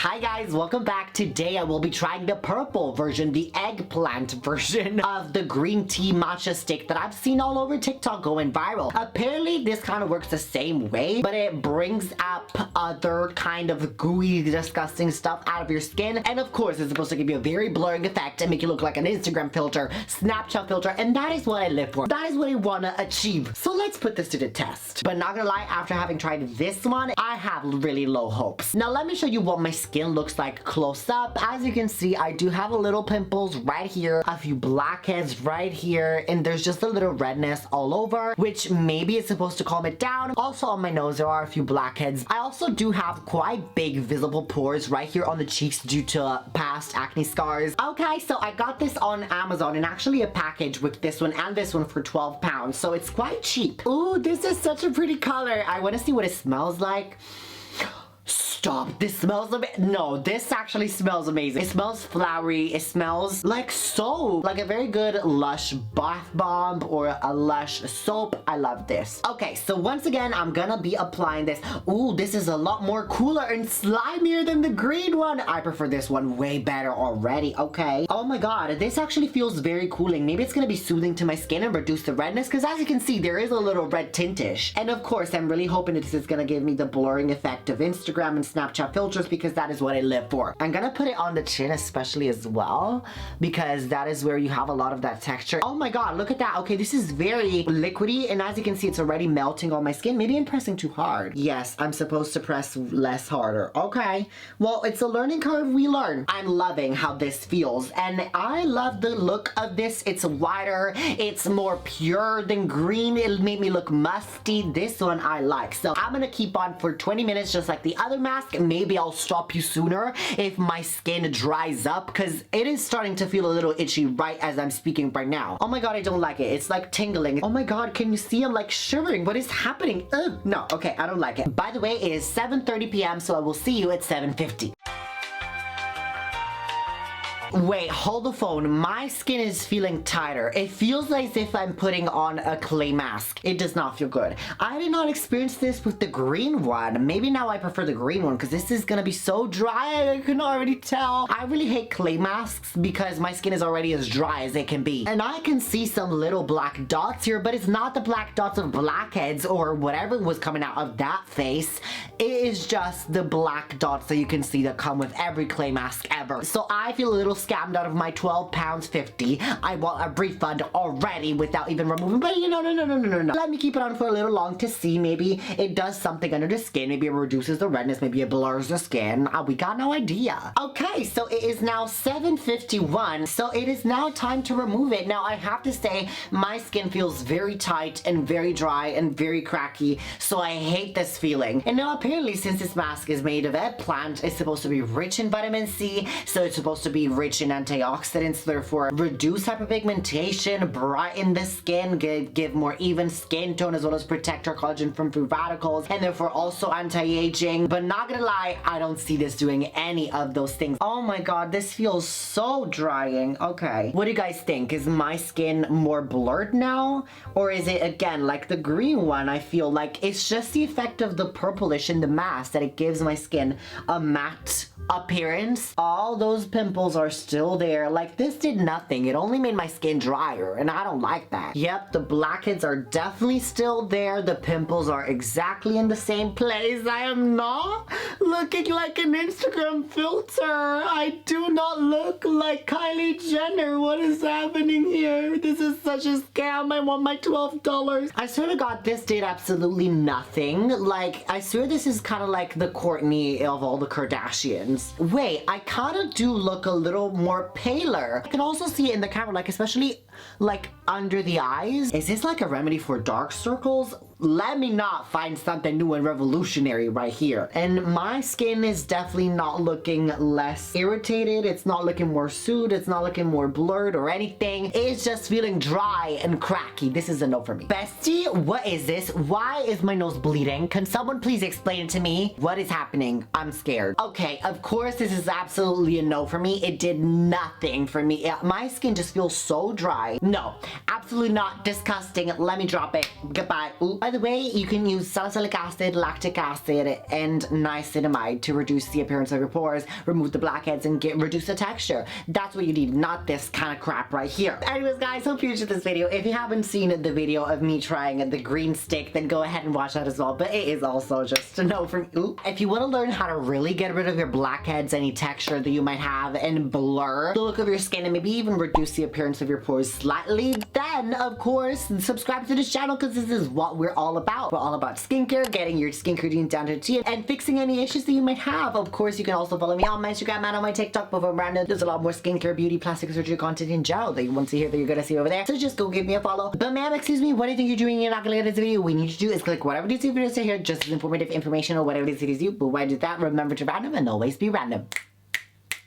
Hi guys, welcome back. Today I will be trying the purple version, the eggplant version of the green tea matcha stick that I've seen all over TikTok going viral. Apparently this kind of works the same way, but it brings up other kind of gooey, disgusting stuff out of your skin. And of course, it's supposed to give you a very blurring effect and make you look like an Instagram filter, Snapchat filter, and that is what I live for. That is what I want to achieve. So let's put this to the test. But not gonna lie, after having tried this one, I have really low hopes. Now let me show you what my skin looks like close up. As you can see, I do have a little pimples right here, a few blackheads right here, and there's just a little redness all over, which maybe it's supposed to calm it down. Also on my nose, there are a few blackheads. I also do have quite big visible pores right here on the cheeks due to past acne scars. Okay, so I got this on Amazon and actually a package with this one and this one for 12 pounds, so it's quite cheap. Ooh, this is such a pretty color. I want to see what it smells like. Stop, this smells no, this actually smells amazing. It smells flowery, it smells like soap, like a very good Lush bath bomb or a Lush soap. I love this. Okay, so once again, I'm gonna be applying this. Ooh, this is a lot more cooler and slimier than the green one. I prefer this one way better already, okay. Oh my god, this actually feels very cooling. Maybe it's gonna be soothing to my skin and reduce the redness, because as you can see, there is a little red tintish. And of course, I'm really hoping that this is gonna give me the blurring effect of Instagram and Snapchat filters, because that is what I live for. I'm gonna put it on the chin especially as well, because that is where you have a lot of that texture. Oh my god, look at that. Okay, this is very liquidy, and as you can see, it's already melting on my skin. Maybe I'm pressing too hard. Yes, I'm supposed to press less harder. Okay, well, it's a learning curve. We learn. I'm loving how this feels, and I love the look of this. It's wider, it's more pure than green. It made me look musty. This one I like, so I'm gonna keep on for 20 minutes just like the other mask. Maybe I'll stop you sooner if my skin dries up, because it is starting to feel a little itchy right as I'm speaking right now. Oh my god, I don't like it. It's like tingling. Oh my god, can you see I'm like shivering? What is happening? Ugh. No, okay, I don't like it. By the way, it is 7:30 p.m. so I will see you at 7:50. Wait, hold the phone. My skin is feeling tighter. It feels as if I'm putting on a clay mask. It does not feel good. I did not experience this with the green one. Maybe now I prefer the green one, because this is gonna be so dry. I can already tell. I really hate clay masks because my skin is already as dry as it can be. And I can see some little black dots here, but it's not the black dots of blackheads or whatever was coming out of that face. It is just the black dots that you can see that come with every clay mask ever. So I feel a little scammed out of my 12 pounds 50. I want a refund already without even removing, but no. Let me keep it on for a little long to see. Maybe it does something under the skin. Maybe it reduces the redness. Maybe it blurs the skin. We got no idea. Okay, so it is now 7:51. So it is now time to remove it. Now I have to say my skin feels very tight and very dry and very cracky. So I hate this feeling. And now apparently, since this mask is made of eggplant, it's supposed to be rich in vitamin C. So it's supposed to be rich in antioxidants, therefore reduce hyperpigmentation, brighten the skin, give more even skin tone, as well as protect our collagen from free radicals, and therefore also anti-aging. But not gonna lie, I don't see this doing any of those things. Oh my god, this feels so drying. Okay, what do you guys think? Is my skin more blurred now, or is it again like the green one? I feel like it's just the effect of the purplish in the mask that it gives my skin a matte appearance. All those pimples are still there. Like, this did nothing. It only made my skin drier, and I don't like that. Yep, the blackheads are definitely still there. The pimples are exactly in the same place. I am not looking like an Instagram filter. I do not look like Kylie Jenner. What is happening here? This is such a scam. I want my $12. I swear to god, this did absolutely nothing. Like, I swear this is kind of like the Kourtney of all the Kardashians. Wait, I kind of do look a little more paler. I can also see it in the camera, like especially like under the eyes. Is this like a remedy for dark circles? Let me not find something new and revolutionary right here. And my skin is definitely not looking less irritated. It's not looking more soothed. It's not looking more blurred or anything. It's just feeling dry and cracky. This is a no for me. Bestie, what is this? Why is my nose bleeding? Can someone please explain it to me? What is happening? I'm scared. Okay, of course this is absolutely a no for me. It did nothing for me. My skin just feels so dry. No, absolutely not. Disgusting. Let me drop it. Goodbye. Ooh, By the way, you can use salicylic acid, lactic acid, and niacinamide to reduce the appearance of your pores, remove the blackheads, and reduce the texture. That's what you need, not this kind of crap right here. Anyways, guys, hope you enjoyed this video. If you haven't seen the video of me trying the green stick, then go ahead and watch that as well. But it is also just a note from you. If you want to learn how to really get rid of your blackheads, any texture that you might have, and blur the look of your skin, and maybe even reduce the appearance of your pores slightly, then of course subscribe to this channel, because this is what we're all about. We're all about skincare, getting your skincare routine down to a T, and fixing any issues that you might have. Of course, you can also follow me on my Instagram and on my TikTok, but from random, there's a lot more skincare, beauty, plastic surgery content in general that you want to hear, that you're gonna see over there. So just go give me a follow. But ma'am, excuse me, what do you think you're doing? You're not gonna get this video. What you need to do is click whatever these videos are here, just as informative information or whatever it is you. But when you do that, remember to random and always be random.